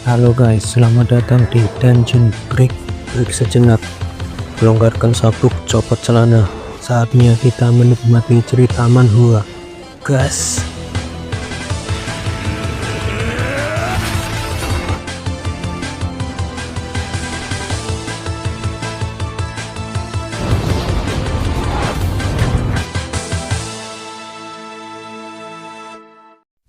Halo guys, selamat datang di Dungeon Break. Break sejenak, longgarkan sabuk, copot celana. Saatnya kita menikmati cerita manhwa. Gas.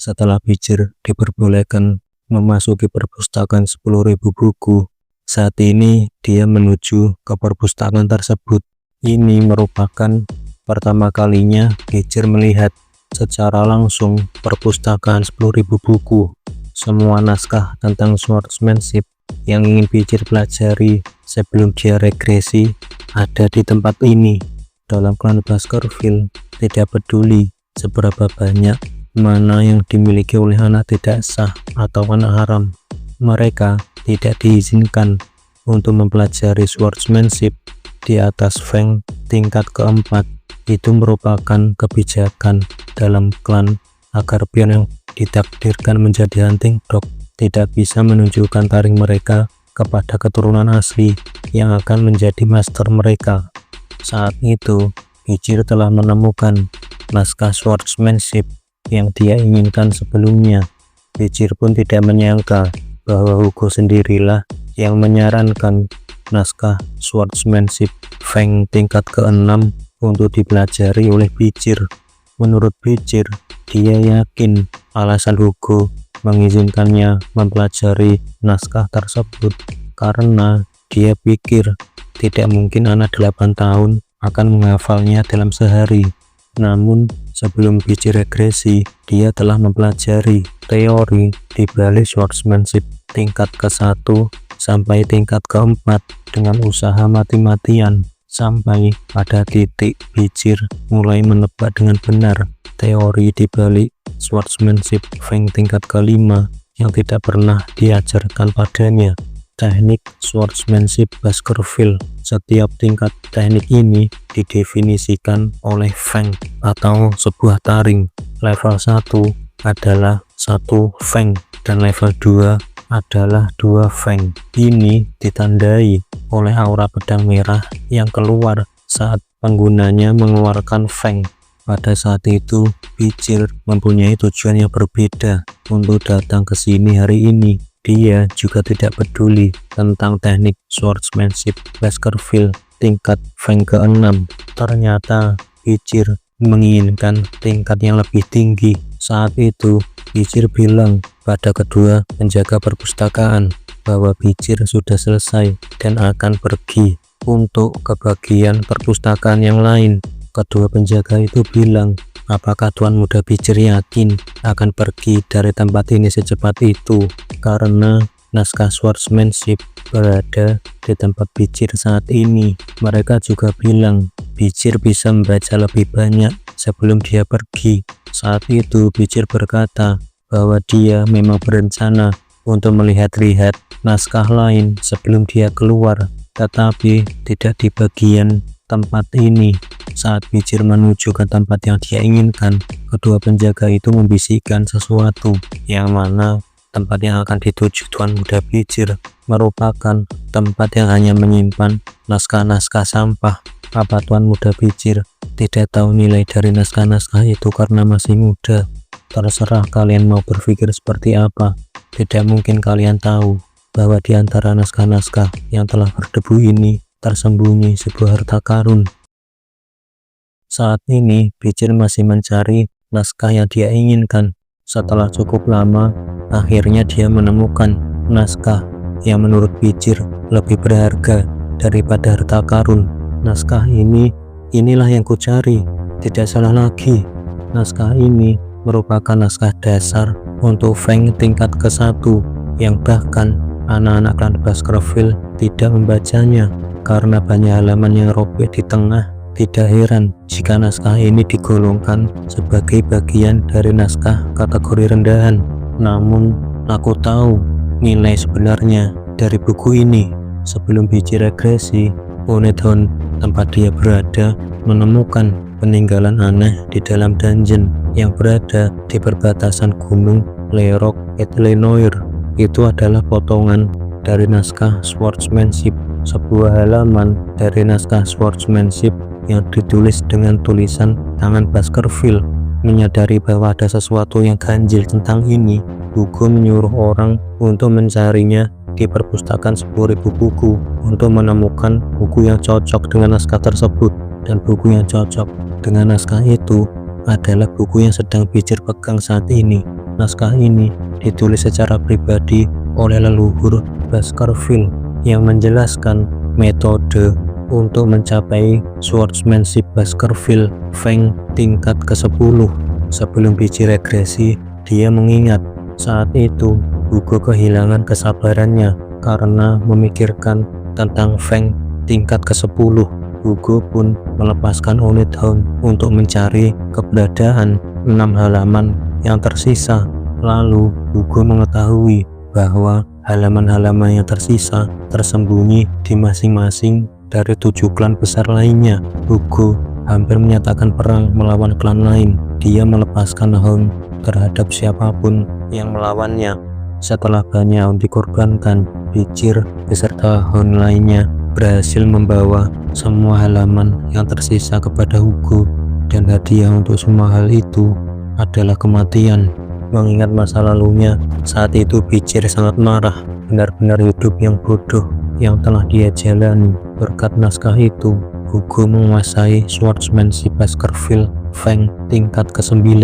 Setelah Bijir diperbolehkan memasuki perpustakaan 10.000 buku, saat ini dia menuju ke perpustakaan tersebut. Ini merupakan pertama kalinya Bijir melihat secara langsung perpustakaan 10.000 buku. Semua naskah tentang swordsmanship yang ingin Bijir pelajari sebelum dia regresi ada di tempat ini. Dalam klan Baskerville, tidak peduli seberapa banyak mana yang dimiliki oleh anak tidak sah atau anak haram, mereka tidak diizinkan untuk mempelajari swordsmanship di atas Feng tingkat keempat. Itu merupakan kebijakan dalam klan agar pion yang ditakdirkan menjadi hunting dog tidak bisa menunjukkan taring mereka kepada keturunan asli yang akan menjadi master mereka. Saat itu Bijir telah menemukan naskah swordsmanship yang dia inginkan sebelumnya. Bijir pun tidak menyangka bahwa Hugo sendirilah yang menyarankan naskah swordsmanship Feng tingkat ke-6 untuk dipelajari oleh Bijir. Menurut Bijir, dia yakin alasan Hugo mengizinkannya mempelajari naskah tersebut karena dia pikir tidak mungkin anak 8 tahun akan menghafalnya dalam sehari. Namun sebelum Bijir regresi, dia telah mempelajari teori di balik swordsmanship tingkat ke-1 sampai tingkat ke-4 dengan usaha mati-matian, sampai pada titik Bijir mulai menebak dengan benar teori di balik swordsmanship Feng tingkat ke-5 yang tidak pernah diajarkan padanya, teknik swordsmanship Baskerville. Setiap tingkat teknik ini didefinisikan oleh Feng atau sebuah taring. Level 1 adalah 1 Feng dan level 2 adalah 2 Feng. Ini ditandai oleh aura pedang merah yang keluar saat penggunanya mengeluarkan Feng. Pada saat itu Bijir mempunyai tujuan yang berbeda untuk datang ke sini hari ini. Dia juga tidak peduli tentang teknik swordsmanship Baskerville tingkat Feng ke-6. Ternyata Bijir menginginkan tingkat yang lebih tinggi. Saat itu Bijir bilang pada kedua penjaga perpustakaan bahwa Bijir sudah selesai dan akan pergi untuk ke bagian perpustakaan yang lain. Kedua penjaga itu bilang, apakah Tuan Muda Bijir yakin akan pergi dari tempat ini secepat itu? Karena naskah swordsmanship berada di tempat Bijir saat ini. Mereka juga bilang Bijir bisa membaca lebih banyak sebelum dia pergi. Saat itu Bijir berkata bahwa dia memang berencana untuk melihat-lihat naskah lain sebelum dia keluar, tetapi tidak di bagian tempat ini. Saat Bijir menuju ke tempat yang dia inginkan, kedua penjaga itu membisikkan sesuatu, yang mana tempat yang akan dituju Tuan Muda Bijir merupakan tempat yang hanya menyimpan naskah-naskah sampah. Apa Tuan Muda Bijir tidak tahu nilai dari naskah-naskah itu karena masih muda? Terserah kalian mau berpikir seperti apa. Tidak mungkin kalian tahu bahwa di antara naskah-naskah yang telah berdebu ini tersembunyi sebuah harta karun. Saat ini Bijir masih mencari naskah yang dia inginkan. Setelah cukup lama, akhirnya dia menemukan naskah yang menurut Bijir lebih berharga daripada harta karun. Naskah inilah yang kucari. Tidak salah lagi, naskah ini merupakan naskah dasar untuk Feng tingkat ke-1 yang bahkan anak-anak klan Baskerville tidak membacanya karena banyak halaman yang robek di tengah. Tidak heran jika naskah ini digolongkan sebagai bagian dari naskah kategori rendahan. Namun aku tahu nilai sebenarnya dari buku ini. Sebelum Bijir regresi, Onedon tempat dia berada menemukan peninggalan aneh di dalam dungeon yang berada di perbatasan gunung Lerok et Lenoir. itu adalah potongan dari naskah swordsmanship, sebuah halaman dari naskah swordsmanship yang ditulis dengan tulisan tangan Baskerville. Menyadari bahwa ada sesuatu yang ganjil tentang ini, Hugo menyuruh orang untuk mencarinya di perpustakaan 10.000 buku untuk menemukan buku yang cocok dengan naskah tersebut. Dan buku yang cocok dengan naskah itu adalah buku yang sedang Beecher pegang saat ini. Naskah ini ditulis secara pribadi oleh leluhur Baskerville yang menjelaskan metode untuk mencapai swordsmanship Baskerville Feng tingkat ke-10. Sebelum Beecher regresi, dia mengingat saat itu Hugo kehilangan kesabarannya karena memikirkan tentang Feng tingkat ke-10. Hugo pun melepaskan unit Hound untuk mencari keberadaan 6 halaman yang tersisa. Lalu Hugo mengetahui bahwa halaman-halaman yang tersisa tersembunyi di masing-masing dari 7 klan besar lainnya. Hugo hampir menyatakan perang melawan klan lain. Dia melepaskan Hound terhadap siapapun yang melawannya. Setelah banyak Hound dikorbankan, Beecher beserta Hound lainnya berhasil membawa semua halaman yang tersisa kepada Hugo, dan hadiah untuk semua hal itu adalah kematian. Mengingat masa lalunya, saat itu Beecher sangat marah, benar-benar hidup yang bodoh yang telah dia jalani. Berkat naskah itu, Hugo menguasai swordsmanship Baskerville Feng tingkat ke-9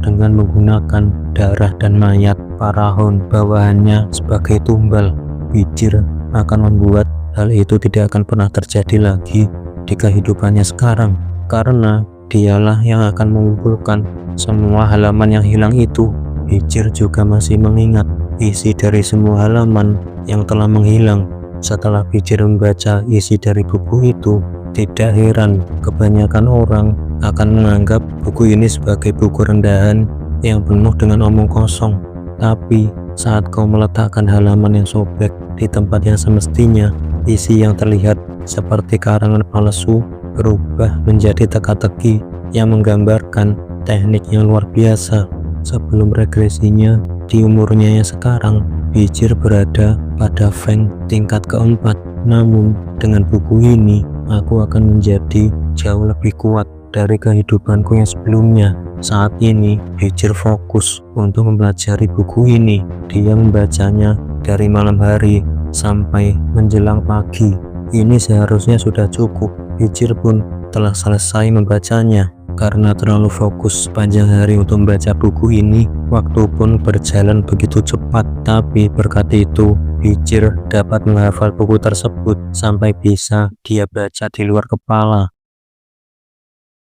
dengan menggunakan darah dan mayat para Hound bawahannya sebagai tumbal. Beecher akan membuat hal itu tidak akan pernah terjadi lagi di kehidupannya sekarang, karena dialah yang akan mengumpulkan semua halaman yang hilang itu. Beecher juga masih mengingat isi dari semua halaman yang telah menghilang. Setelah Beecher membaca isi dari buku itu, tidak heran kebanyakan orang akan menganggap buku ini sebagai buku rendahan yang penuh dengan omong kosong. Tapi saat kau meletakkan halaman yang sobek di tempat yang semestinya, isi yang terlihat seperti karangan palsu berubah menjadi teka-teki yang menggambarkan teknik yang luar biasa. Sebelum regresinya di umurnya yang sekarang, Beecher berada pada Feng tingkat ke-4. Namun dengan buku ini, aku akan menjadi jauh lebih kuat dari kehidupanku yang sebelumnya. Saat ini Beecher fokus untuk mempelajari buku ini. Dia membacanya dari malam hari sampai menjelang pagi. Ini seharusnya sudah cukup. Beecher pun telah selesai membacanya. Karena terlalu fokus sepanjang hari untuk membaca buku ini, waktu pun berjalan begitu cepat. Tapi berkat itu, Beecher dapat menghafal buku tersebut sampai bisa dia baca di luar kepala.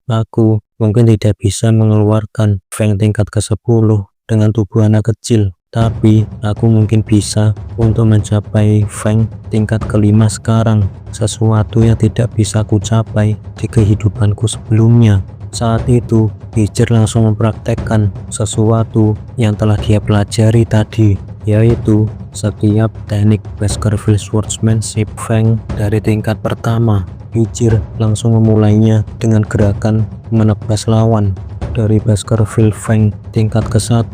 Aku mungkin tidak bisa mengeluarkan Feng tingkat ke-10 dengan tubuh anak kecil, tapi aku mungkin bisa untuk mencapai Feng tingkat ke-5 sekarang, sesuatu yang tidak bisa aku capai di kehidupanku sebelumnya. Saat itu, Beecher langsung mempraktekkan sesuatu yang telah dia pelajari tadi, yaitu setiap teknik Baskerville Swordsmanship Feng dari tingkat pertama. Beecher langsung memulainya dengan gerakan menebas lawan dari Baskerville Feng tingkat ke-1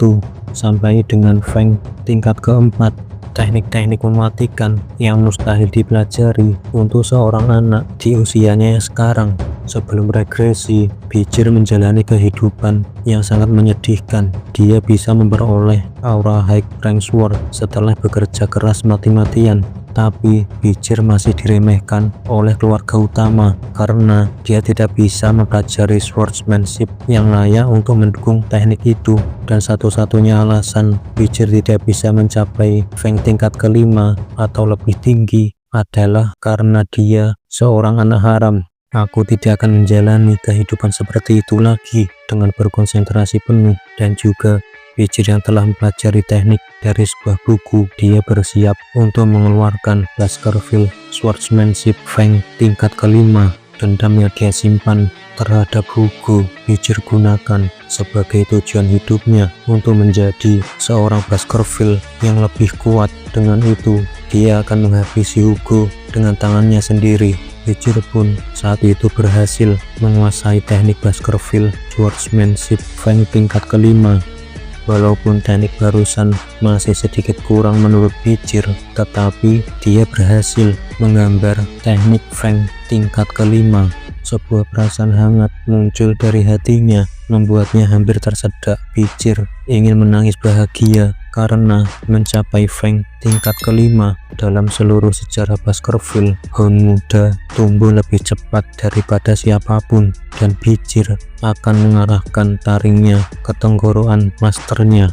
sampai dengan Feng tingkat ke-4. Teknik-teknik mematikan yang mustahil dipelajari untuk seorang anak di usianya yang sekarang. Sebelum regresi, Beecher menjalani kehidupan yang sangat menyedihkan. Dia bisa memperoleh aura High Rank Sword setelah bekerja keras mati-matian. Tapi Beecher masih diremehkan oleh keluarga utama karena dia tidak bisa mempelajari swordsmanship yang layak untuk mendukung teknik itu. Dan satu-satunya alasan Beecher tidak bisa mencapai Feng tingkat ke-5 atau lebih tinggi adalah karena dia seorang anak haram. Aku tidak akan menjalani kehidupan seperti itu lagi dengan berkonsentrasi penuh. Dan juga Beecher yang telah mempelajari teknik dari sebuah buku, dia bersiap untuk mengeluarkan Baskerville Swordsmanship Feng tingkat ke-5. Dendam yang dia simpan terhadap Hugo, Beecher gunakan sebagai tujuan hidupnya untuk menjadi seorang Baskerville yang lebih kuat. Dengan itu, dia akan menghabisi Hugo dengan tangannya sendiri. Beecher pun saat itu berhasil menguasai teknik Baskerville Swordsmanship Feng tingkat ke-5. Walaupun teknik barusan masih sedikit kurang menurut Bijir, tetapi dia berhasil menggambar teknik Frank tingkat kelima. Sebuah perasaan hangat muncul dari hatinya, membuatnya hampir tersedak. Bijir ingin menangis bahagia karena mencapai Frank tingkat kelima. Dalam seluruh sejarah Baskerville, Hound muda tumbuh lebih cepat daripada siapapun, dan Bijir akan mengarahkan taringnya ke tenggorokan masternya.